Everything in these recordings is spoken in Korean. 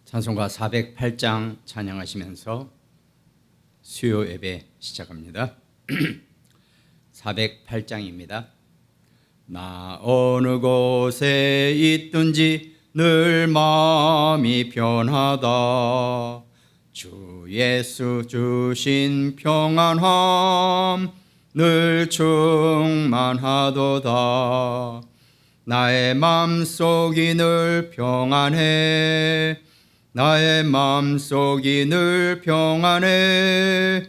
찬송가 408장 찬양하시면서 수요 예배 시작합니다. 408장입니다. 나 어느 곳에 있든지 늘 마음이 편하다. 주 예수 주신 평안함 늘 충만하도다. 나의 맘속이 늘 평안해. 나의 맘속이 늘 평안해.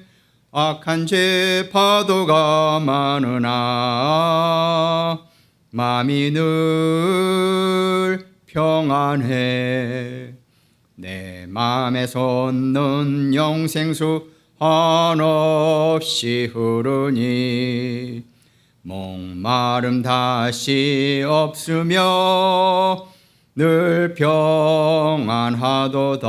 악한 죄 파도가 많으나 마음이 늘 평안해. 내 맘에 솟는 영생수 한없이 흐르니 목마름 다시 없으며 늘 평안하도다.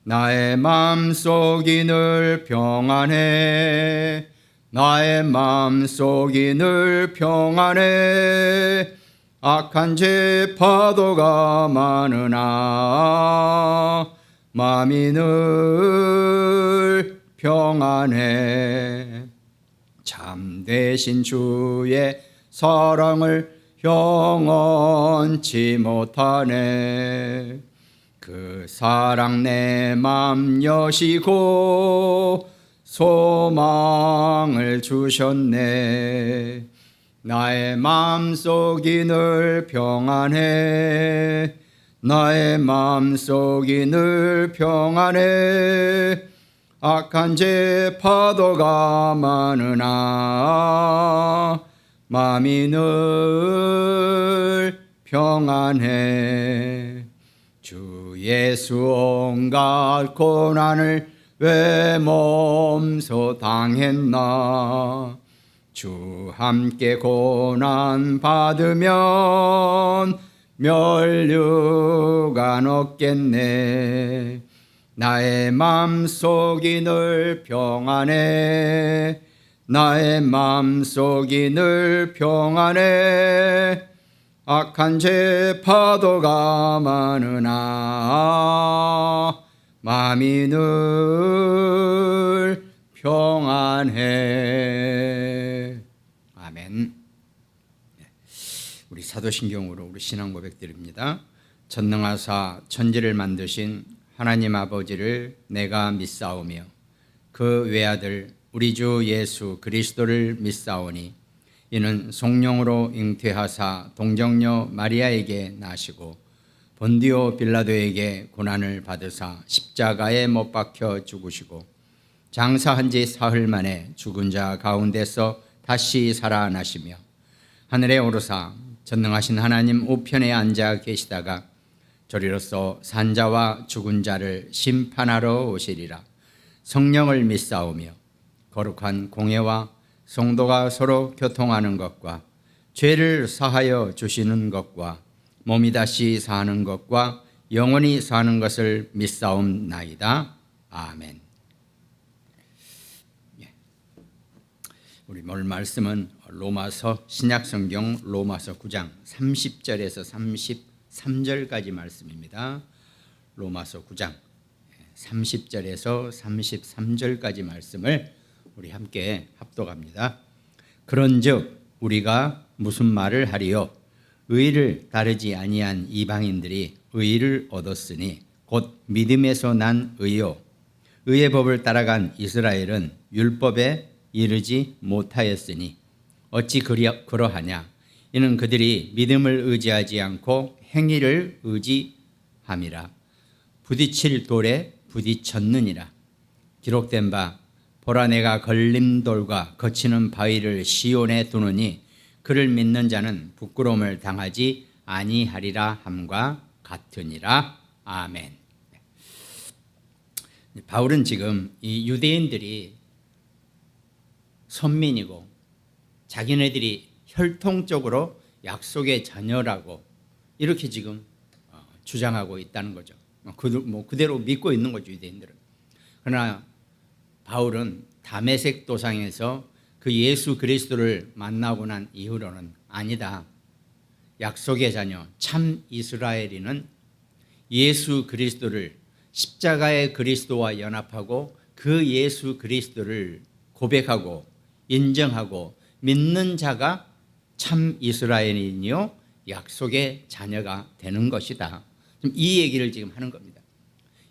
나의 맘속이 늘 평안해. 나의 맘속이 늘 평안해. 악한 죄 파도가 많으나 마음이 늘 평안해. 참되신 주의 사랑을 영원치 못하네. 그 사랑 내 맘 여시고 소망을 주셨네. 나의 맘속이 늘 평안해. 나의 맘속이 늘 평안해. 악한 죄 파도가 많으나 마음이 늘 평안해. 주 예수 온갖 고난을 왜 몸소 당했나. 주 함께 고난 받으면 멸류관 없겠네. 나의 맘속이 늘 평안해. 나의 맘속이 늘 평안해. 악한 죄 파도가 많으나 마음이 늘 평안해. 아멘. 우리 사도신경으로 우리 신앙 고백드립니다. 전능하사 천지를 만드신 하나님 아버지를 내가 믿사오며 그 외아들 우리 주 예수 그리스도를 믿사오니 이는 성령으로 잉태하사 동정녀 마리아에게 나시고 본디오 빌라도에게 고난을 받으사 십자가에 못 박혀 죽으시고 장사한 지 사흘 만에 죽은 자 가운데서 다시 살아나시며 하늘에 오르사 전능하신 하나님 우편에 앉아 계시다가 저리로서 산자와 죽은 자를 심판하러 오시리라. 성령을 믿사오며 거룩한 공예와 성도가 서로 교통하는 것과 죄를 사하여 주시는 것과 몸이 다시 사는 것과 영원히 사는 것을 믿사옵나이다. 아멘. 우리 오늘 말씀은 로마서 신약성경 로마서 9장 30절에서 33절까지 말씀입니다. 로마서 9장 30절에서 33절까지 말씀을 우리 함께 합독합니다. 그런즉 우리가 무슨 말을 하리요? 의를 따르지 아니한 이방인들이 의를 얻었으니 곧 믿음에서 난 의요. 의의 법을 따라간 이스라엘은 율법에 이르지 못하였으니 어찌 그러하냐? 이는 그들이 믿음을 의지하지 않고 행위를 의지함이라. 부딪힐 돌에 부딪혔느니라. 기록된 바 보라 내가 걸림돌과 거치는 바위를 시온에 두느니 그를 믿는 자는 부끄러움을 당하지 아니하리라 함과 같으니라. 아멘. 바울은 지금 이 유대인들이 선민이고 자기네들이 혈통적으로 약속의 자녀라고 이렇게 지금 주장하고 있다는 거죠. 그대로 믿고 있는 거죠, 유대인들은. 그러나 바울은 다메섹 도상에서 그 예수 그리스도를 만나고 난 이후로는 아니다. 약속의 자녀 참 이스라엘인은 예수 그리스도를 십자가의 그리스도와 연합하고 그 예수 그리스도를 고백하고 인정하고 믿는 자가 참 이스라엘인이요 약속의 자녀가 되는 것이다. 이 얘기를 지금 하는 겁니다.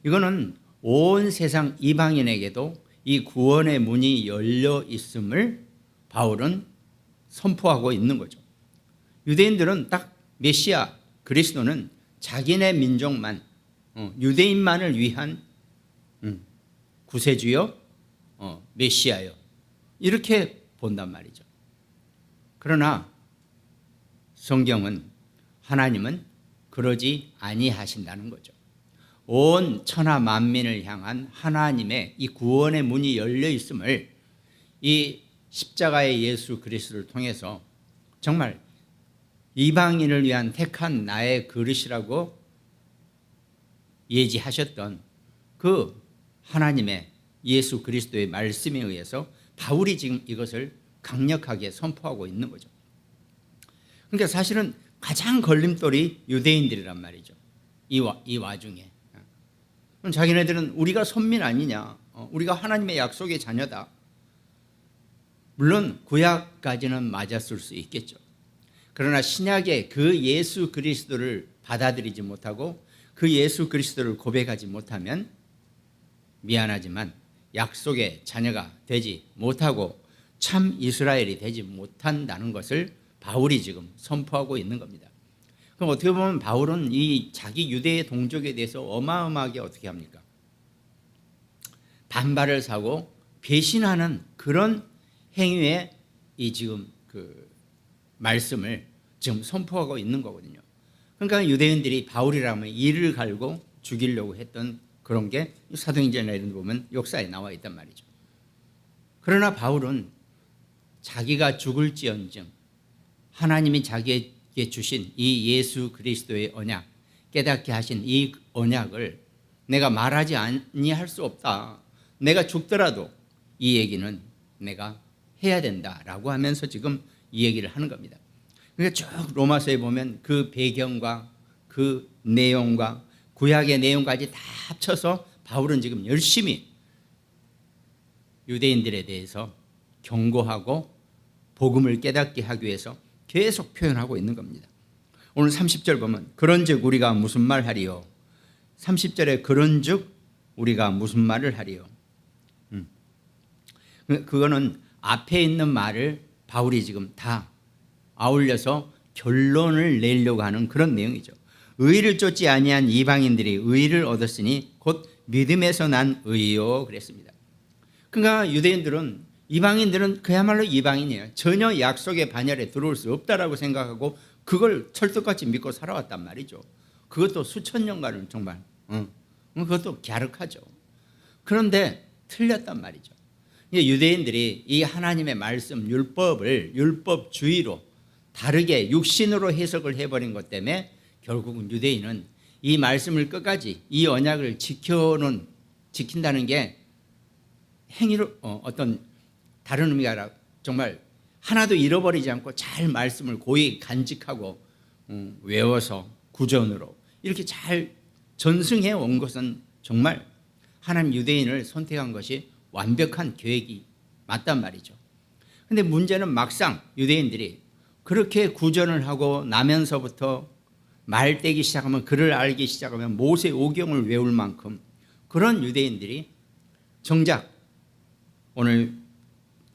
이거는 온 세상 이방인에게도 이 구원의 문이 열려 있음을 바울은 선포하고 있는 거죠. 유대인들은 딱 메시아 그리스도는 자기네 민족만 유대인만을 위한 구세주요 메시아요 이렇게 본단 말이죠. 그러나 성경은 하나님은 그러지 아니하신다는 거죠. 온 천하 만민을 향한 하나님의 이 구원의 문이 열려 있음을 이 십자가의 예수 그리스도를 통해서 정말 이방인을 위한 택한 나의 그릇이라고 예지하셨던 그 하나님의 예수 그리스도의 말씀에 의해서 바울이 지금 이것을 강력하게 선포하고 있는 거죠. 그러니까 사실은 가장 걸림돌이 유대인들이란 말이죠. 이 와중에 자기네들은 우리가 선민 아니냐, 우리가 하나님의 약속의 자녀다. 물론 구약까지는 맞았을 수 있겠죠. 그러나 신약의 그 예수 그리스도를 받아들이지 못하고 그 예수 그리스도를 고백하지 못하면 미안하지만 약속의 자녀가 되지 못하고 참 이스라엘이 되지 못한다는 것을 바울이 지금 선포하고 있는 겁니다. 그럼 어떻게 보면 바울은 이 자기 유대의 동족에 대해서 어마어마하게 어떻게 합니까? 반발을 사고 배신하는 그런 행위에 이 지금 그 말씀을 지금 선포하고 있는 거거든요. 그러니까 유대인들이 바울이라면 이를 갈고 죽이려고 했던 그런 게 사도행전이나 이런 데 보면 역사에 나와 있단 말이죠. 그러나 바울은 자기가 죽을지언정 하나님이 자기에게 주신 이 예수 그리스도의 언약, 깨닫게 하신 이 언약을 내가 말하지 아니할 수 없다. 내가 죽더라도 이 얘기는 내가 해야 된다라고 하면서 지금 이 얘기를 하는 겁니다. 그러니까 쭉 로마서에 보면 그 배경과 그 내용과 구약의 내용까지 다 합쳐서 바울은 지금 열심히 유대인들에 대해서 경고하고 복음을 깨닫게 하기 위해서 계속 표현하고 있는 겁니다. 오늘 30절 보면 그런즉 우리가 무슨 말 하리요. 30절에 그런즉 우리가 무슨 말을 하리요. 그거는 앞에 있는 말을 바울이 지금 다 아울려서 결론을 내려고 하는 그런 내용이죠. 의를 쫓지 아니한 이방인들이 의를 얻었으니 곧 믿음에서 난 의요 그랬습니다. 그러니까 유대인들은 이방인들은 그야말로 이방인이에요. 전혀 약속의 반열에 들어올 수 없다라고 생각하고 그걸 철떡같이 믿고 살아왔단 말이죠. 그것도 수천 년간을 정말 그것도 갸륵하죠. 그런데 틀렸단 말이죠. 유대인들이 이 하나님의 말씀 율법을 율법주의로 다르게 육신으로 해석을 해버린 것 때문에 결국은 유대인은 이 말씀을 끝까지 이 언약을 지킨다는 게 행위로 어떤 다른 의미가 아니라 정말 하나도 잃어버리지 않고 잘 말씀을 고이 간직하고 외워서 구전으로 이렇게 잘 전승해 온 것은 정말 하나님 유대인을 선택한 것이 완벽한 계획이 맞단 말이죠. 그런데 문제는 막상 유대인들이 그렇게 구전을 하고 나면서부터 말 떼기 시작하면 글을 알기 시작하면 모세 오경을 외울 만큼 그런 유대인들이 정작 오늘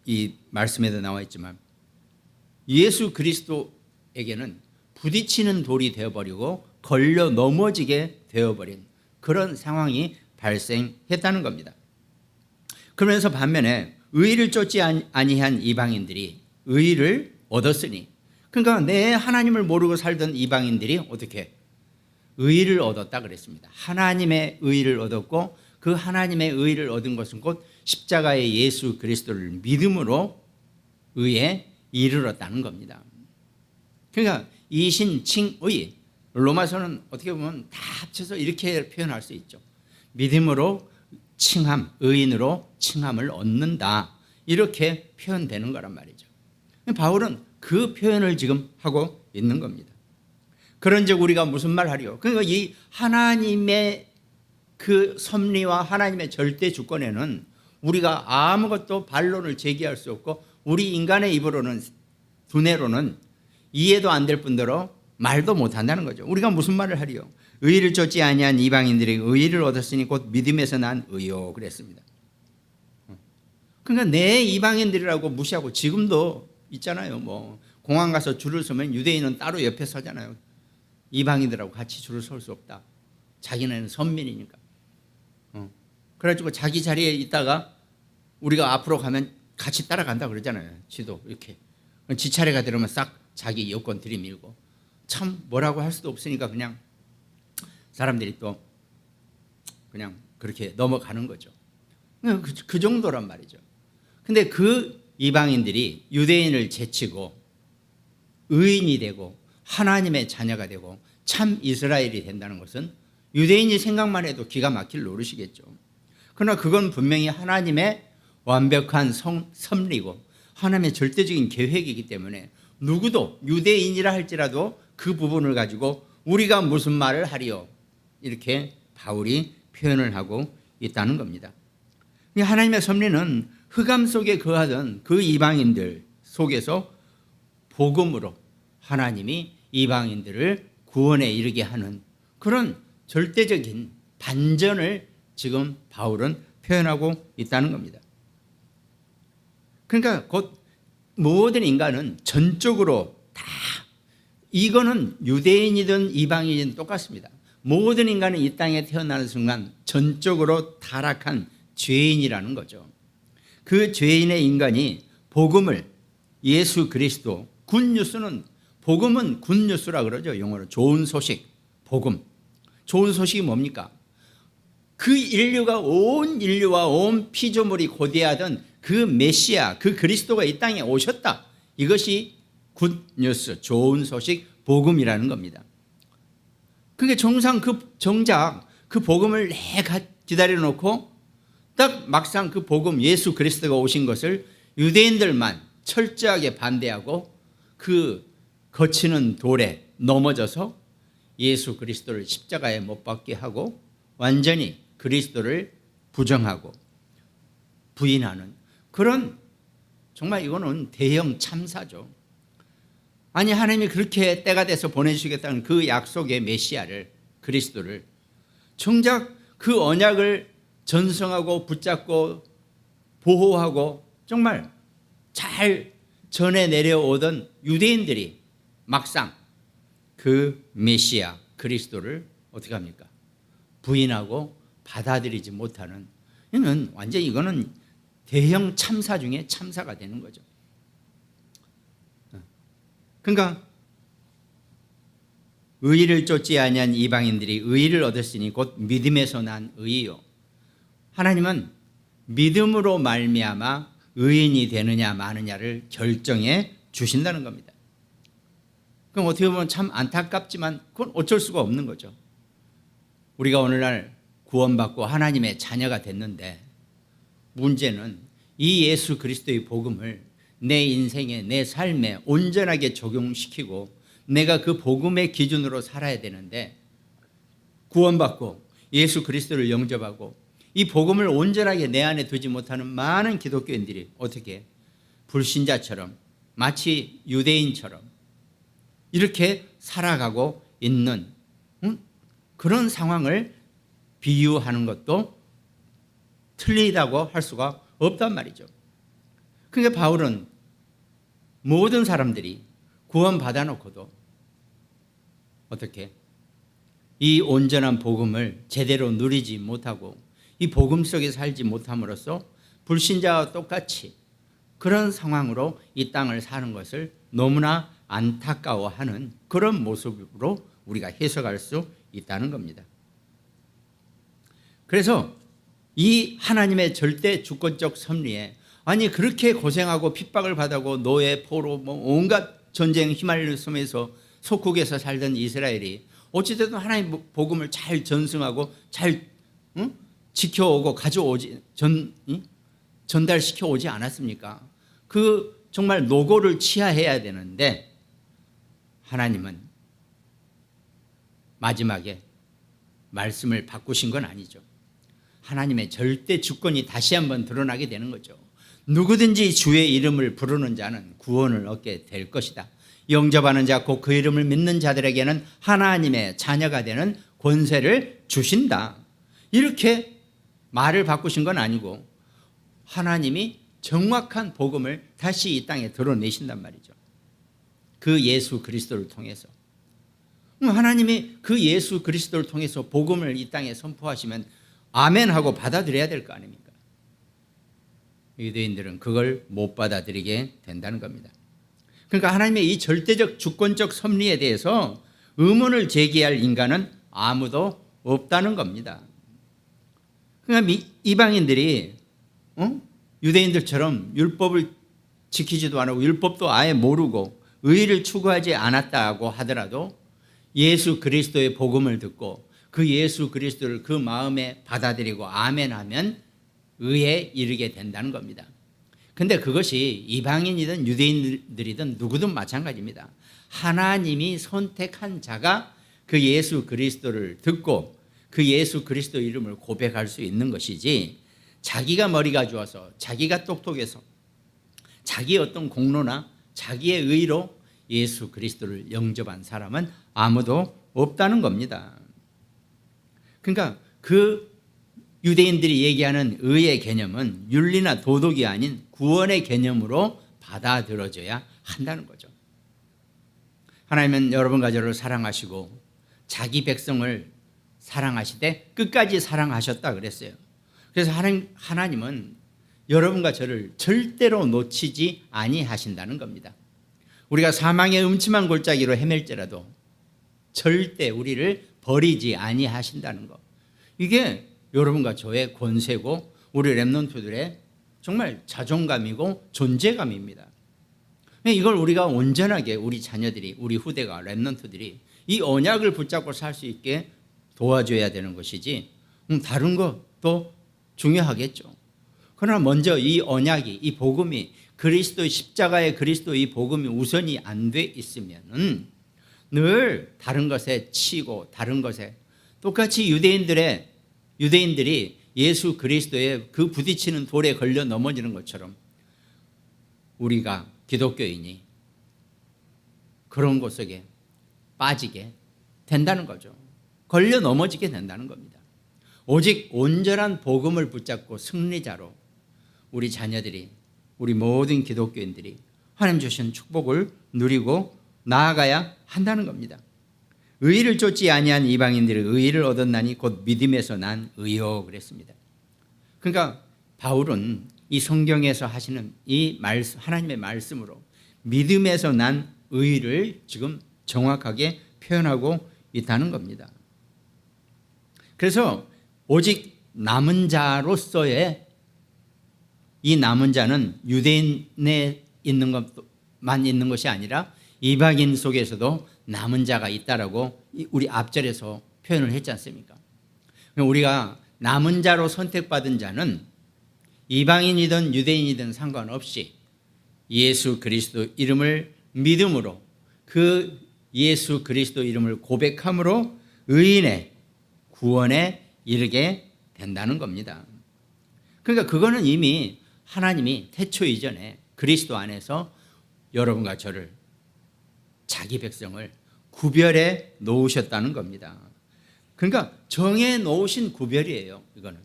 이 말씀에도 나와 있지만 예수 그리스도에게는 부딪히는 돌이 되어버리고 걸려 넘어지게 되어버린 그런 상황이 발생했다는 겁니다. 그러면서 반면에 의를 쫓지 아니한 이방인들이 의를 얻었으니, 그러니까 내 하나님을 모르고 살던 이방인들이 어떻게 의를 얻었다 그랬습니다. 하나님의 의를 얻었고 그 하나님의 의를 얻은 것은 곧 십자가의 예수 그리스도를 믿음으로 의에 이르렀다는 겁니다. 그러니까 이신칭의, 로마서는 어떻게 보면 다 합쳐서 이렇게 표현할 수 있죠. 믿음으로 칭함, 의인으로 칭함을 얻는다, 이렇게 표현되는 거란 말이죠. 바울은 그 표현을 지금 하고 있는 겁니다. 그런즉 우리가 무슨 말 하리요? 그러니까 이 하나님의 그 섭리와 하나님의 절대 주권에는 우리가 아무것도 반론을 제기할 수 없고 우리 인간의 입으로는 두뇌로는 이해도 안 될 뿐더러 말도 못 한다는 거죠. 우리가 무슨 말을 하리요? 의를 쫓지 아니한 이방인들이 의를 얻었으니 곧 믿음에서 난 의요 그랬습니다. 그러니까 내 이방인들이라고 무시하고 지금도 있잖아요. 뭐 공항 가서 줄을 서면 유대인은 따로 옆에 서잖아요. 이방인들하고 같이 줄을 설 수 없다. 자기네는 선민이니까. 그래가지고 자기 자리에 있다가 우리가 앞으로 가면 같이 따라간다 그러잖아요. 지도 이렇게. 지 차례가 되면 싹 자기 여권 들이밀고 참 뭐라고 할 수도 없으니까 그냥 사람들이 또 그냥 그렇게 넘어가는 거죠. 그 정도란 말이죠. 근데 그 이방인들이 유대인을 제치고 의인이 되고 하나님의 자녀가 되고 참 이스라엘이 된다는 것은 유대인이 생각만 해도 기가 막힐 노릇이겠죠. 그러나 그건 분명히 하나님의 완벽한 섭리고 하나님의 절대적인 계획이기 때문에 누구도 유대인이라 할지라도 그 부분을 가지고 우리가 무슨 말을 하리요 이렇게 바울이 표현을 하고 있다는 겁니다. 하나님의 섭리는 흑암 속에 거하던 그 이방인들 속에서 복음으로 하나님이 이방인들을 구원에 이르게 하는 그런 절대적인 반전을 지금 바울은 표현하고 있다는 겁니다. 그러니까 곧 모든 인간은 전적으로 다 이거는 유대인이든 이방인이든 똑같습니다. 모든 인간은 이 땅에 태어나는 순간 전적으로 타락한 죄인이라는 거죠. 그 죄인의 인간이 복음을 예수 그리스도 굿뉴스는 복음은 굿뉴스라 그러죠. 영어로 좋은 소식 복음. 좋은 소식이 뭡니까? 그 인류가 온 인류와 온 피조물이 고대하던 그 메시아 그 그리스도가 이 땅에 오셨다. 이것이 굿뉴스 좋은 소식 복음이라는 겁니다. 그게 정작 그 복음을 기다려 놓고 딱 막상 그 복음 예수 그리스도가 오신 것을 유대인들만 철저하게 반대하고 그 거치는 돌에 넘어져서 예수 그리스도를 십자가에 못 박게 하고 완전히 그리스도를 부정하고 부인하는 그런 정말 이거는 대형 참사죠. 아니 하나님이 그렇게 때가 돼서 보내주시겠다는 그 약속의 메시아를 그리스도를 정작 그 언약을 전성하고 붙잡고 보호하고 정말 잘 전해 내려오던 유대인들이 막상 그 메시아 그리스도를 어떻게 합니까? 부인하고 받아들이지 못하는 이거는 대형 참사 중에 참사가 되는 거죠. 그러니까 의를 쫓지 아니한 이방인들이 의를 얻었으니 곧 믿음에서 난 의요. 하나님은 믿음으로 말미암아 의인이 되느냐 마느냐를 결정해 주신다는 겁니다. 그럼 어떻게 보면 참 안타깝지만 그건 어쩔 수가 없는 거죠. 우리가 오늘날 구원받고 하나님의 자녀가 됐는데 문제는 이 예수 그리스도의 복음을 내 인생에 내 삶에 온전하게 적용시키고 내가 그 복음의 기준으로 살아야 되는데 구원받고 예수 그리스도를 영접하고 이 복음을 온전하게 내 안에 두지 못하는 많은 기독교인들이 어떻게 불신자처럼 마치 유대인처럼 이렇게 살아가고 있는 그런 상황을 비유하는 것도 틀리다고 할 수가 없단 말이죠. 그러니까 바울은 모든 사람들이 구원받아 놓고도 어떻게 이 온전한 복음을 제대로 누리지 못하고 이 복음 속에 살지 못함으로써 불신자와 똑같이 그런 상황으로 이 땅을 사는 것을 너무나 안타까워하는 그런 모습으로 우리가 해석할 수 있다는 겁니다. 그래서 이 하나님의 절대 주권적 섭리에 아니 그렇게 고생하고 핍박을 받고 노예, 포로 온갖 전쟁 휘말리면서 속국에서 살던 이스라엘이 어찌됐든 하나님의 복음을 잘 전승하고 잘 지켜오고 전달시켜 오지 않았습니까? 그 정말 노고를 치하해야 되는데 하나님은 마지막에 말씀을 바꾸신 건 아니죠. 하나님의 절대 주권이 다시 한번 드러나게 되는 거죠. 누구든지 주의 이름을 부르는 자는 구원을 얻게 될 것이다. 영접하는 자 곧 그 이름을 믿는 자들에게는 하나님의 자녀가 되는 권세를 주신다. 이렇게 말을 바꾸신 건 아니고 하나님이 정확한 복음을 다시 이 땅에 드러내신단 말이죠. 그 예수 그리스도를 통해서. 하나님이 그 예수 그리스도를 통해서 복음을 이 땅에 선포하시면 아멘하고 받아들여야 될 거 아닙니까? 유대인들은 그걸 못 받아들이게 된다는 겁니다. 그러니까 하나님의 이 절대적 주권적 섭리에 대해서 의문을 제기할 인간은 아무도 없다는 겁니다. 그러니까 이방인들이 유대인들처럼 율법을 지키지도 않고 율법도 아예 모르고 의를 추구하지 않았다고 하더라도 예수 그리스도의 복음을 듣고 그 예수 그리스도를 그 마음에 받아들이고 아멘하면 의에 이르게 된다는 겁니다. 근데 그것이 이방인이든 유대인들이든 누구든 마찬가지입니다. 하나님이 선택한 자가 그 예수 그리스도를 듣고 그 예수 그리스도 이름을 고백할 수 있는 것이지, 자기가 머리가 좋아서 자기가 똑똑해서 자기의 어떤 공로나 자기의 의로 예수 그리스도를 영접한 사람은 아무도 없다는 겁니다. 그러니까 그 유대인들이 얘기하는 의의 개념은 윤리나 도덕이 아닌 구원의 개념으로 받아들여져야 한다는 거죠. 하나님은 여러분과 저를 사랑하시고 자기 백성을 사랑하시되 끝까지 사랑하셨다 그랬어요. 그래서 하나님은 여러분과 저를 절대로 놓치지 아니하신다는 겁니다. 우리가 사망의 음침한 골짜기로 헤맬지라도 절대 우리를 버리지 아니하신다는 것. 이게 여러분과 저의 권세고 우리 렘넌트들의 정말 자존감이고 존재감입니다. 이걸 우리가 온전하게 우리 자녀들이, 우리 후대가, 렘넌트들이 이 언약을 붙잡고 살 수 있게 도와줘야 되는 것이지 다른 것도 중요하겠죠. 그러나 먼저 이 언약이, 이 복음이, 그리스도의 십자가의 그리스도 이 복음이 우선이 안 돼 있으면은 늘 다른 것에 치고 다른 것에 똑같이 유대인들이 예수 그리스도의 그 부딪히는 돌에 걸려 넘어지는 것처럼 우리가 기독교인이 그런 것 속에 빠지게 된다는 거죠. 걸려 넘어지게 된다는 겁니다. 오직 온전한 복음을 붙잡고 승리자로 우리 자녀들이, 우리 모든 기독교인들이 하나님 주신 축복을 누리고 나아가야 한다는 겁니다. 의를 쫓지 아니한 이방인들이 의를 얻었나니 곧 믿음에서 난 의요 그랬습니다. 그러니까 바울은 이 성경에서 하시는 이 말씀, 하나님의 말씀으로 믿음에서 난 의를 지금 정확하게 표현하고 있다는 겁니다. 그래서 오직 남은 자로서의 이 남은 자는 유대인에 있는 것만 있는 것이 아니라 이방인 속에서도 남은 자가 있다라고 우리 앞절에서 표현을 했지 않습니까? 우리가 남은 자로 선택받은 자는 이방인이든 유대인이든 상관없이 예수 그리스도 이름을 믿음으로 그 예수 그리스도 이름을 고백함으로 의인의 구원에 이르게 된다는 겁니다. 그러니까 그거는 이미 하나님이 태초 이전에 그리스도 안에서 여러분과 저를, 자기 백성을 구별해 놓으셨다는 겁니다. 그러니까 정해 놓으신 구별이에요. 이거는.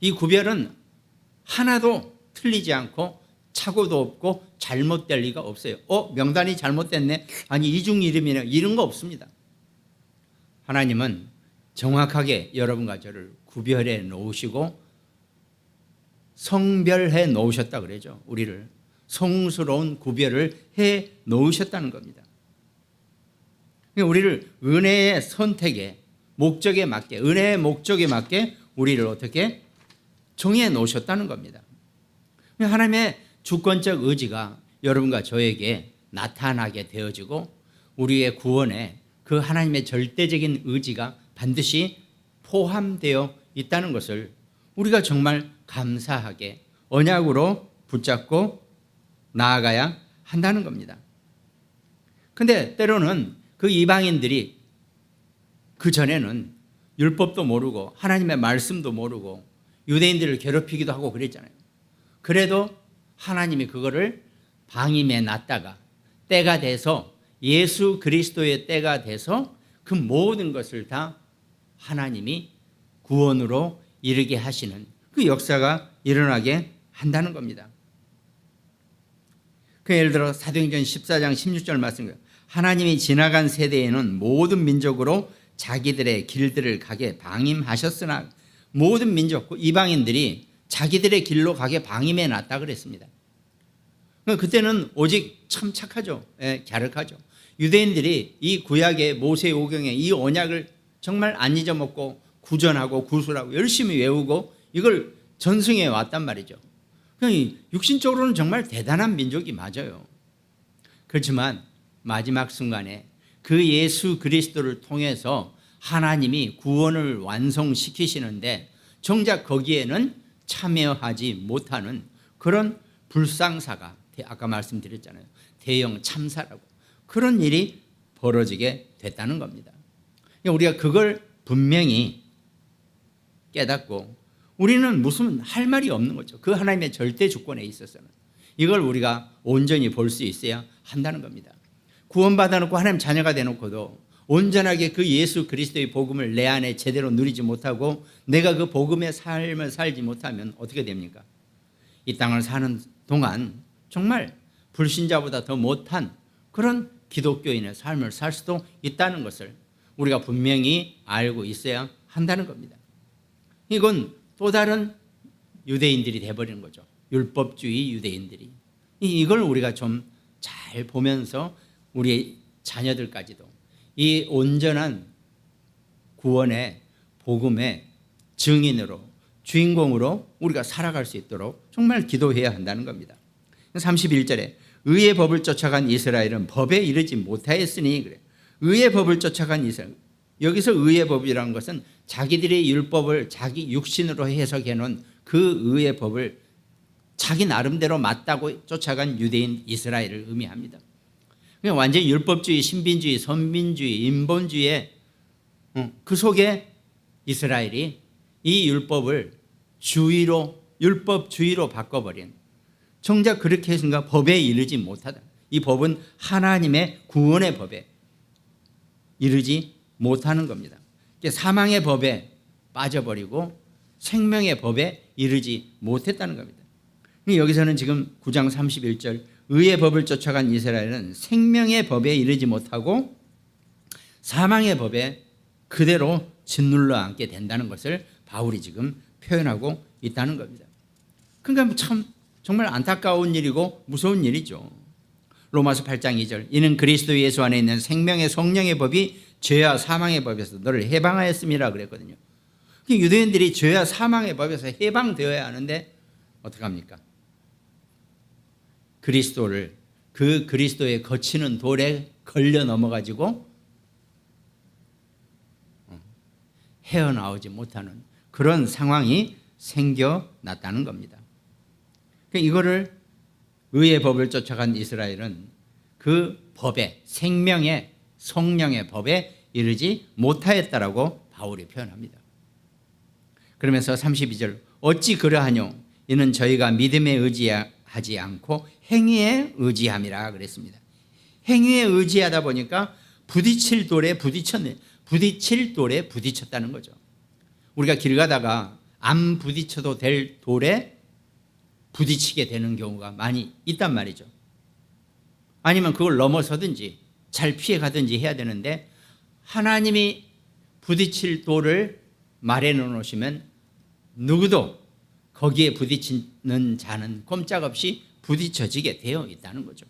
이 구별은 하나도 틀리지 않고 착오도 없고 잘못될 리가 없어요. 명단이 잘못됐네. 아니 이중 이름이네. 이런 거 없습니다. 하나님은 정확하게 여러분과 저를 구별해 놓으시고 성별해 놓으셨다 그러죠. 우리를 성스러운 구별을 해 놓으셨다는 겁니다. 우리를 은혜의 선택에, 목적에 맞게, 은혜의 목적에 맞게 우리를 어떻게 정해 놓으셨다는 겁니다. 하나님의 주권적 의지가 여러분과 저에게 나타나게 되어지고 우리의 구원에 그 하나님의 절대적인 의지가 반드시 포함되어 있다는 것을 우리가 정말 감사하게 언약으로 붙잡고 나아가야 한다는 겁니다. 그런데 때로는 그 이방인들이 그 전에는 율법도 모르고 하나님의 말씀도 모르고 유대인들을 괴롭히기도 하고 그랬잖아요. 그래도 하나님이 그거를 방임해 놨다가 때가 돼서 예수 그리스도의 때가 돼서 그 모든 것을 다 하나님이 구원으로 이르게 하시는 그 역사가 일어나게 한다는 겁니다. 그 예를 들어 사도행전 14장 16절 말씀, 하나님이 지나간 세대에는 모든 민족으로 자기들의 길들을 가게 방임하셨으나, 모든 민족 이방인들이 자기들의 길로 가게 방임해 놨다 그랬습니다. 그때는 오직 참 착하죠. 갸륵하죠. 유대인들이 이 구약의 모세 오경의 이 언약을 정말 안 잊어먹고 구전하고 구술하고 열심히 외우고 이걸 전승해 왔단 말이죠. 육신적으로는 정말 대단한 민족이 맞아요. 그렇지만 마지막 순간에 그 예수 그리스도를 통해서 하나님이 구원을 완성시키시는데 정작 거기에는 참여하지 못하는 그런 불상사가, 아까 말씀드렸잖아요. 대형 참사라고, 그런 일이 벌어지게 됐다는 겁니다. 우리가 그걸 분명히 깨닫고 우리는 무슨 할 말이 없는 거죠. 그 하나님의 절대 주권에 있어서는 이걸 우리가 온전히 볼 수 있어야 한다는 겁니다. 구원받아놓고 하나님 자녀가 되놓고도 온전하게 그 예수 그리스도의 복음을 내 안에 제대로 누리지 못하고 내가 그 복음의 삶을 살지 못하면 어떻게 됩니까? 이 땅을 사는 동안 정말 불신자보다 더 못한 그런 기독교인의 삶을 살 수도 있다는 것을 우리가 분명히 알고 있어야 한다는 겁니다. 이건 또 다른 유대인들이 돼버리는 거죠. 율법주의 유대인들이. 이걸 우리가 좀 잘 보면서 우리 자녀들까지도 이 온전한 구원의 복음의 증인으로, 주인공으로 우리가 살아갈 수 있도록 정말 기도해야 한다는 겁니다. 31절에 의의 법을 쫓아간 이스라엘은 법에 이르지 못하였으니, 그래. 의의 법을 쫓아간 이스라엘. 여기서 의의 법이라는 것은 자기들의 율법을 자기 육신으로 해석해 놓은 그 의의 법을 자기 나름대로 맞다고 쫓아간 유대인 이스라엘을 의미합니다. 완전히 율법주의, 신빈주의, 선민주의, 인본주의의 그 속에 이스라엘이 이 율법을 주의로, 율법주의로 바꿔버린, 정작 그렇게 해서인가 법에 이르지 못하다. 이 법은 하나님의 구원의 법에 이르지 못하는 겁니다. 사망의 법에 빠져버리고 생명의 법에 이르지 못했다는 겁니다. 여기서는 지금 9장 31절 의의 법을 쫓아간 이스라엘은 생명의 법에 이르지 못하고 사망의 법에 그대로 짓눌러 앉게 된다는 것을 바울이 지금 표현하고 있다는 겁니다. 그러니까 참 정말 안타까운 일이고 무서운 일이죠. 로마서 8장 2절, 이는 그리스도 예수 안에 있는 생명의 성령의 법이 죄와 사망의 법에서 너를 해방하였음이라 그랬거든요. 유대인들이 죄와 사망의 법에서 해방되어야 하는데 어떡합니까? 그리스도를, 그 그리스도의 거치는 돌에 걸려 넘어가지고 헤어나오지 못하는 그런 상황이 생겨났다는 겁니다. 이거를 의의 법을 쫓아간 이스라엘은 그 법에, 생명의 성령의 법에 이르지 못하였다라고 바울이 표현합니다. 그러면서 32절, 어찌 그러하뇨? 이는 저희가 믿음에 의지하지 않고 행위에 의지함이라 그랬습니다. 행위에 의지하다 보니까 부딪힐 돌에 부딪혔다는 거죠. 우리가 길 가다가 안 부딪혀도 될 돌에 부딪히게 되는 경우가 많이 있단 말이죠. 아니면 그걸 넘어서든지 잘 피해가든지 해야 되는데 하나님이 부딪힐 돌을 마련해 놓으시면 누구도 거기에 부딪히는 자는 꼼짝없이 부딪혀지게 되어 있다는 거죠.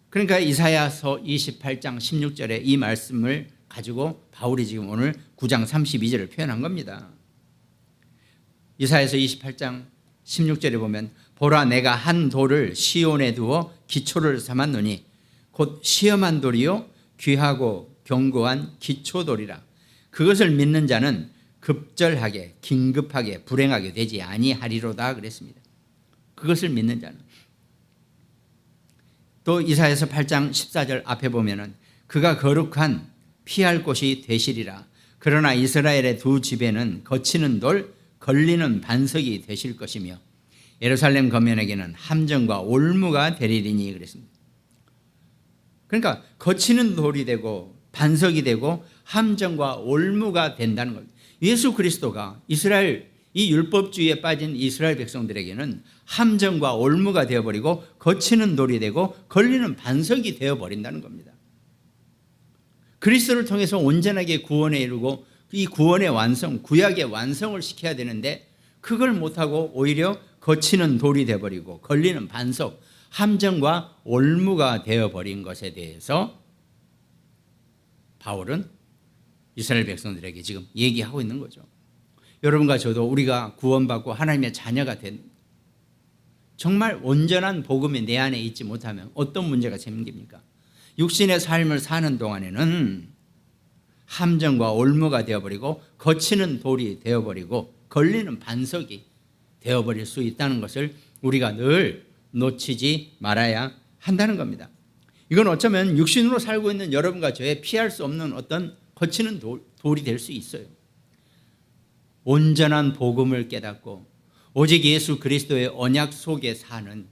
그러니까 이사야서 28장 16절에 이 말씀을 가지고 바울이 지금 오늘 9장 32절을 표현한 겁니다. 이사야서 28장 16절에 보면 보라 내가 한 돌을 시온에 두어 기초를 삼았노니 곧 시험한 돌이요 귀하고 견고한 기초돌이라. 그것을 믿는 자는 급절하게 긴급하게 불행하게 되지 아니하리로다 그랬습니다. 그것을 믿는 자는. 또 이사야서 8장 14절 앞에 보면은 그가 거룩한 피할 곳이 되시리라. 그러나 이스라엘의 두 집에는 거치는 돌, 걸리는 반석이 되실 것이며 예루살렘 거면에게는 함정과 올무가 되리니 그랬습니다. 그러니까 거치는 돌이 되고 반석이 되고 함정과 올무가 된다는 겁니다. 예수 그리스도가 이스라엘, 이 율법주의에 빠진 이스라엘 백성들에게는 함정과 올무가 되어버리고 거치는 돌이 되고 걸리는 반석이 되어버린다는 겁니다. 그리스도를 통해서 온전하게 구원에 이르고 이 구원의 완성, 구약의 완성을 시켜야 되는데 그걸 못하고 오히려 거치는 돌이 되어버리고 걸리는 반석, 함정과 올무가 되어버린 것에 대해서 바울은 이스라엘 백성들에게 지금 얘기하고 있는 거죠. 여러분과 저도 우리가 구원받고 하나님의 자녀가 된 정말 온전한 복음이 내 안에 있지 못하면 어떤 문제가 생깁니까? 육신의 삶을 사는 동안에는 함정과 올무가 되어버리고 거치는 돌이 되어버리고 걸리는 반석이 되어버릴 수 있다는 것을 우리가 늘 놓치지 말아야 한다는 겁니다. 이건 어쩌면 육신으로 살고 있는 여러분과 저의 피할 수 없는 어떤 거치는 돌이 될 수 있어요. 온전한 복음을 깨닫고 오직 예수 그리스도의 언약 속에 사는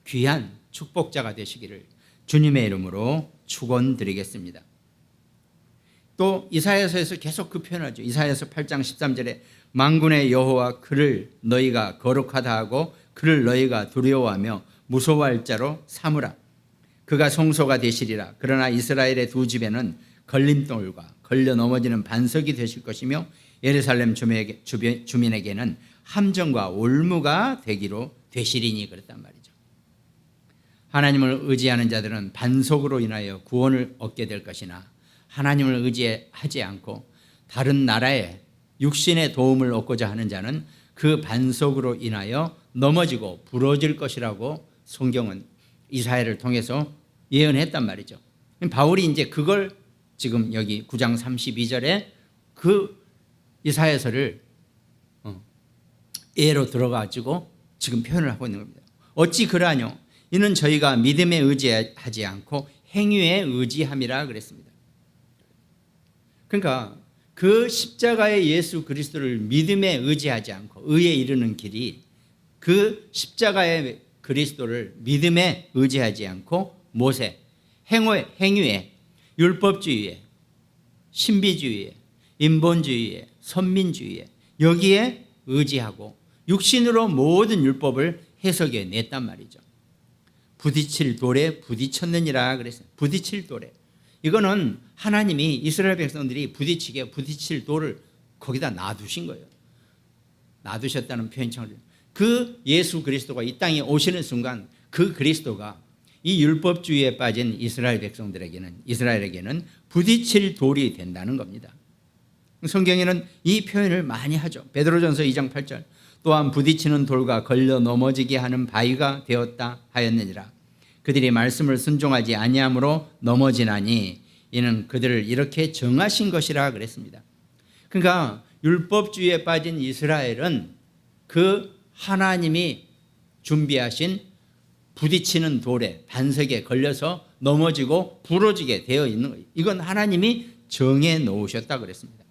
귀한 축복자가 되시기를 주님의 이름으로 축원드리겠습니다. 또 이사야서에서 계속 그 표현하죠. 이사야서 8장 13절에 만군의 여호와 그를 너희가 거룩하다 하고 그를 너희가 두려워하며 무서워할 자로 삼으라. 그가 성소가 되시리라. 그러나 이스라엘의 두 집에는 걸림돌과 걸려 넘어지는 반석이 되실 것이며 예루살렘 주민에게는 함정과 올무가 되기로 되시리니 그랬단 말이죠. 하나님을 의지하는 자들은 반석으로 인하여 구원을 얻게 될 것이나 하나님을 의지하지 않고 다른 나라의 육신의 도움을 얻고자 하는 자는 그 반석으로 인하여 넘어지고 부러질 것이라고 성경은 이사야를 통해서 예언했단 말이죠. 바울이 이제 그걸 지금 여기 9장 32절에 그 이사야서를 예로 들어가지고 지금 표현을 하고 있는 겁니다. 어찌 그러하뇨? 이는 저희가 믿음에 의지하지 않고 행위에 의지함이라 그랬습니다. 그러니까 그 십자가의 예수 그리스도를 믿음에 의지하지 않고 의에 이르는 길이 그 십자가의 그리스도를 믿음에 의지하지 않고 못에 행위에 율법주의에 신비주의에 인본주의에 선민주의에 여기에 의지하고 육신으로 모든 율법을 해석해 냈단 말이죠. 부딪힐 돌에 부딪혔느니라 그랬어요. 부딪힐 돌에. 이거는 하나님이 이스라엘 백성들이 부딪힐 돌을 거기다 놔두신 거예요. 놔두셨다는 표현처럼 그 예수 그리스도가 이 땅에 오시는 순간 그 그리스도가 이 율법주의에 빠진 이스라엘에게는 부딪힐 돌이 된다는 겁니다. 성경에는 이 표현을 많이 하죠. 베드로전서 2장 8절 또한 부딪히는 돌과 걸려 넘어지게 하는 바위가 되었다 하였느니라. 그들이 말씀을 순종하지 아니함으로 넘어지나니 이는 그들을 이렇게 정하신 것이라 그랬습니다. 그러니까 율법주의에 빠진 이스라엘은 그 하나님이 준비하신 부딪히는 돌에 반석에 걸려서 넘어지고 부러지게 되어 있는 거예요. 이건 하나님이 정해 놓으셨다 그랬습니다.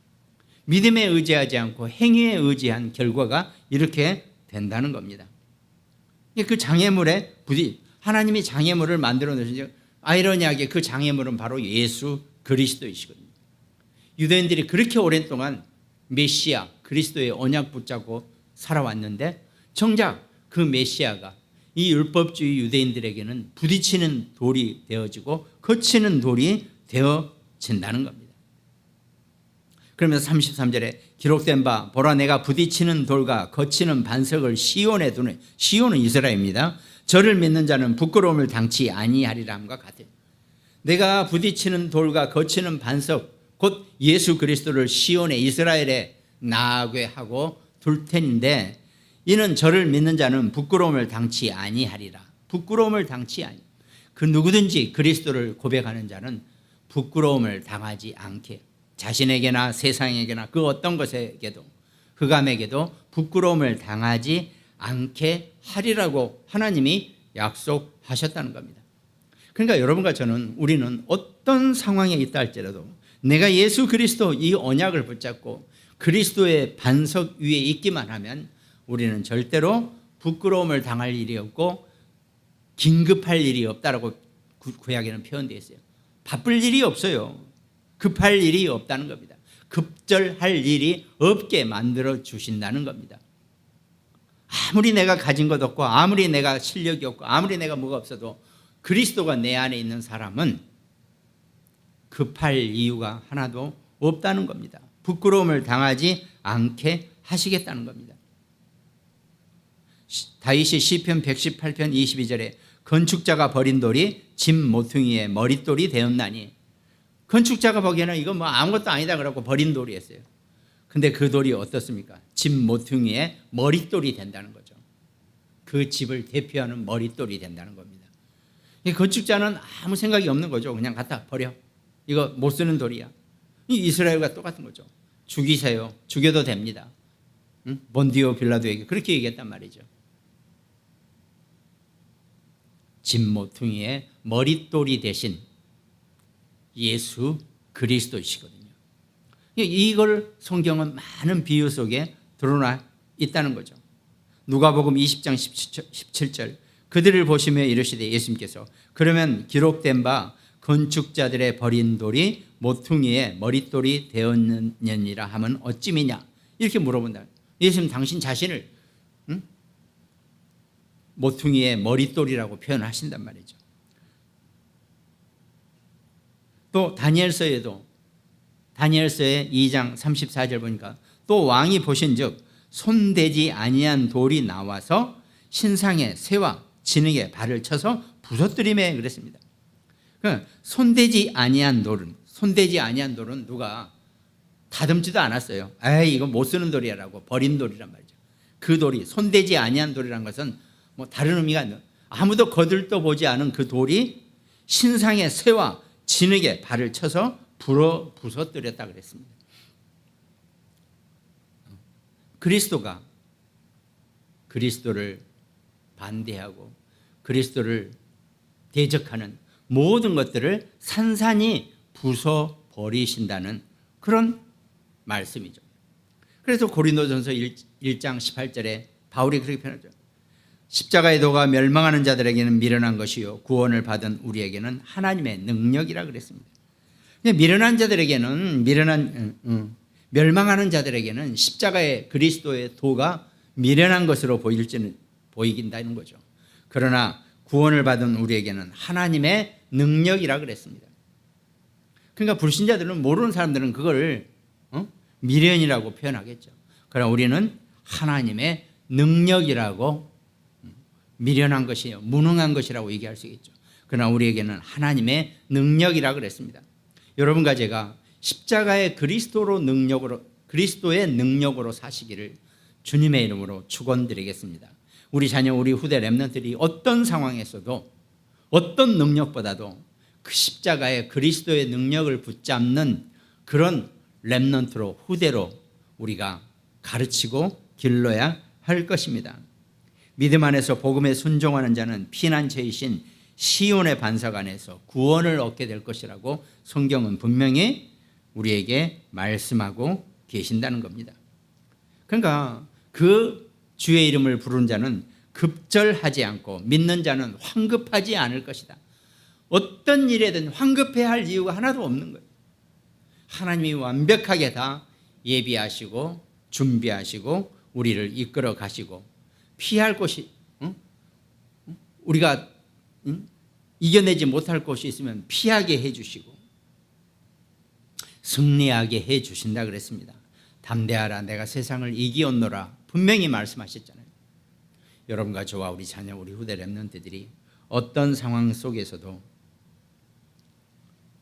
믿음에 의지하지 않고 행위에 의지한 결과가 이렇게 된다는 겁니다. 그 장애물에 하나님이 장애물을 만들어 놓으신 아이러니하게 그 장애물은 바로 예수 그리스도이시거든요. 유대인들이 그렇게 오랜 동안 메시아 그리스도의 언약 붙잡고 살아왔는데 정작 그 메시아가 이 율법주의 유대인들에게는 부딪히는 돌이 되어지고 거치는 돌이 되어진다는 겁니다. 그러면서 33절에 기록된 바 보라 내가 부딪히는 돌과 거치는 반석을 시온에 두네. 시온은 이스라엘입니다. 저를 믿는 자는 부끄러움을 당치 아니하리라 함과 같아요. 내가 부딪히는 돌과 거치는 반석 곧 예수 그리스도를 시온에 이스라엘에 나게 하고 둘 텐데 이는 저를 믿는 자는 부끄러움을 당치 아니하리라. 부끄러움을 당치 아니. 그 누구든지 그리스도를 고백하는 자는 부끄러움을 당하지 않게 자신에게나 세상에게나 그 어떤 것에게도 흑암에게도 부끄러움을 당하지 않게 하리라고 하나님이 약속하셨다는 겁니다. 그러니까 여러분과 우리는 어떤 상황에 있다 할지라도 내가 예수 그리스도 이 언약을 붙잡고 그리스도의 반석 위에 있기만 하면 우리는 절대로 부끄러움을 당할 일이 없고 긴급할 일이 없다라고 구약에는 표현되어 있어요. 바쁠 일이 없어요. 급할 일이 없다는 겁니다. 급절할 일이 없게 만들어 주신다는 겁니다. 아무리 내가 가진 것 없고 아무리 내가 실력이 없고 아무리 내가 뭐가 없어도 그리스도가 내 안에 있는 사람은 급할 이유가 하나도 없다는 겁니다. 부끄러움을 당하지 않게 하시겠다는 겁니다. 다윗이 시편 118편 22절에 건축자가 버린 돌이 집 모퉁이의 머릿돌이 되었나니, 건축자가 보기에는 이거 뭐 아무것도 아니다 그러고 버린 돌이었어요. 근데 그 돌이 어떻습니까? 집 모퉁이의 머릿돌이 된다는 거죠. 그 집을 대표하는 머릿돌이 된다는 겁니다. 이 건축자는 아무 생각이 없는 거죠. 그냥 갖다 버려. 이거 못 쓰는 돌이야. 이 이스라엘과 똑같은 거죠. 죽이세요. 죽여도 됩니다. 본디오 빌라도에게 그렇게 얘기했단 말이죠. 집 모퉁이의 머릿돌이 되신 예수 그리스도이시거든요. 이걸 성경은 많은 비유 속에 드러나 있다는 거죠. 누가복음 20장 17절 그들을 보시며 이르시되 예수님께서 그러면 기록된 바 건축자들의 버린 돌이 모퉁이의 머릿돌이 되었느니라 하면 어찌미냐 이렇게 물어본다. 예수님 당신 자신을 모퉁이의 머릿돌이라고 표현하신단 말이죠. 또 다니엘서에 2장 34절 보니까 또 왕이 보신즉 손대지 아니한 돌이 나와서 신상의 새와 진흙에 발을 쳐서 부서뜨리매 그랬습니다. 손대지 아니한 돌은 누가 다듬지도 않았어요. 에이 이거 못 쓰는 돌이라고 버린 돌이란 말이죠. 그 돌이 손대지 아니한 돌이란 것은 뭐 다른 의미가 아니라 아무도 거들떠 보지 않은 그 돌이 신상의 새와 진흙에 발을 쳐서 부서뜨렸다 그랬습니다. 그리스도가 그리스도를 반대하고 그리스도를 대적하는 모든 것들을 산산이 부숴버리신다는 그런 말씀이죠. 그래서 고린도전서 1장 18절에 바울이 그렇게 표현하죠. 십자가의 도가 멸망하는 자들에게는 미련한 것이요 구원을 받은 우리에게는 하나님의 능력이라 그랬습니다. 미련한 자들에게는 멸망하는 자들에게는 십자가의 그리스도의 도가 미련한 것으로 보이긴다는 거죠. 그러나 구원을 받은 우리에게는 하나님의 능력이라 그랬습니다. 그러니까 불신자들은 모르는 사람들은 그걸 미련이라고 표현하겠죠. 그러나 우리는 하나님의 능력이라고 미련한 것이요 무능한 것이라고 얘기할 수 있겠죠. 그러나 우리에게는 하나님의 능력이라 그랬습니다. 여러분과 제가 십자가의 그리스도의 능력으로 사시기를 주님의 이름으로 축원드리겠습니다. 우리 자녀 우리 후대 렘넌트들이 어떤 상황에서도 어떤 능력보다도 그 십자가의 그리스도의 능력을 붙잡는 그런 렘넌트로 후대로 우리가 가르치고 길러야 할 것입니다. 믿음 안에서 복음에 순종하는 자는 피난처이신 시온의 반석 안에서 구원을 얻게 될 것이라고 성경은 분명히 우리에게 말씀하고 계신다는 겁니다. 그러니까 그 주의 이름을 부르는 자는 급절하지 않고 믿는 자는 황급하지 않을 것이다. 어떤 일에든 황급해야 할 이유가 하나도 없는 거예요. 하나님이 완벽하게 다 예비하시고 준비하시고 우리를 이끌어 가시고 피할 곳이 우리가 이겨내지 못할 곳이 있으면 피하게 해주시고 승리하게 해주신다 그랬습니다. 담대하라 내가 세상을 이기었노라 분명히 말씀하셨잖아요. 여러분과 저와 우리 자녀 우리 후대 렘넌트들이 어떤 상황 속에서도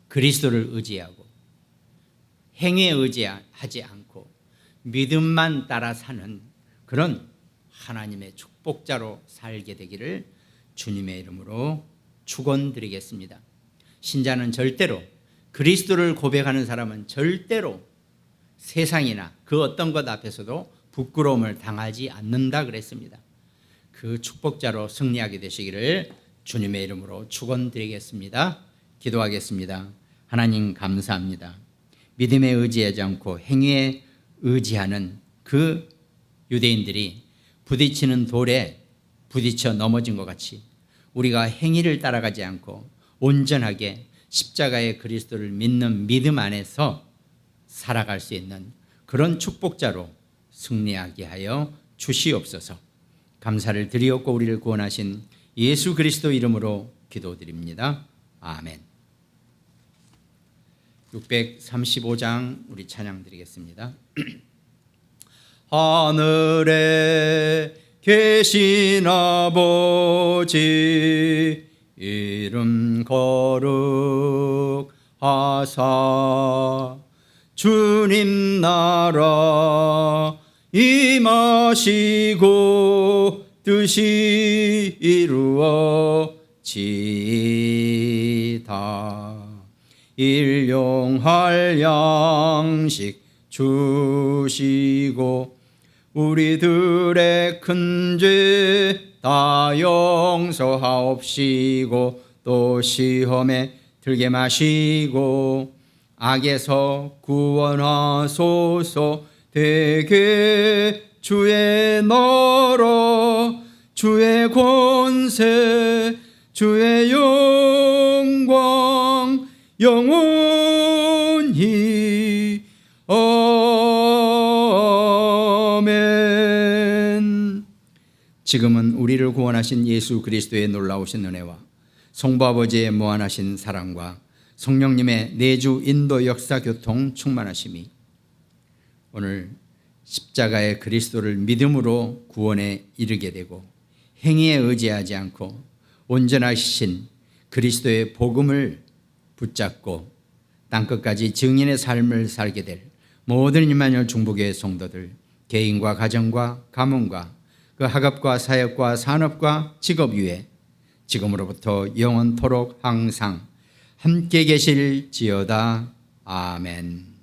그리스도를 의지하고 행위에 의지하지 않고 믿음만 따라 사는 그런 하나님의 축복자로 살게 되기를 주님의 이름으로 축원드리겠습니다. 신자는 절대로 그리스도를 고백하는 사람은 절대로 세상이나 그 어떤 것 앞에서도 부끄러움을 당하지 않는다 그랬습니다. 그 축복자로 승리하게 되시기를 주님의 이름으로 축원드리겠습니다. 기도하겠습니다. 하나님 감사합니다. 믿음에 의지하지 않고 행위에 의지하는 그 유대인들이 부딪히는 돌에 부딪혀 넘어진 것 같이 우리가 행위를 따라가지 않고 온전하게 십자가의 그리스도를 믿는 믿음 안에서 살아갈 수 있는 그런 축복자로 승리하게 하여 주시옵소서. 감사를 드리옵고 우리를 구원하신 예수 그리스도 이름으로 기도드립니다. 아멘. 635장 우리 찬양 드리겠습니다. 하늘에 계신 아버지 이름 거룩하사 주님 나라 임하시고 뜻이 이루어지이다. 일용할 양식 주시고 우리들의 큰 죄 다 용서하옵시고 또 시험에 들게 마시고 악에서 구원하소서. 되게 주의 나라 주의 권세 주의 영광 영원히 아멘. 지금은 우리를 구원하신 예수 그리스도의 놀라우신 은혜와 성부 아버지의 무한하신 사랑과 성령님의 내주 인도 역사 교통 충만하심이 오늘 십자가의 그리스도를 믿음으로 구원에 이르게 되고 행위에 의지하지 않고 온전하신 그리스도의 복음을 붙잡고 땅끝까지 증인의 삶을 살게 될 모든 임마누엘 중보교회 성도들 개인과 가정과 가문과 그 학업과 사역과 산업과 직업 위에 지금으로부터 영원토록 항상 함께 계실지어다. 아멘.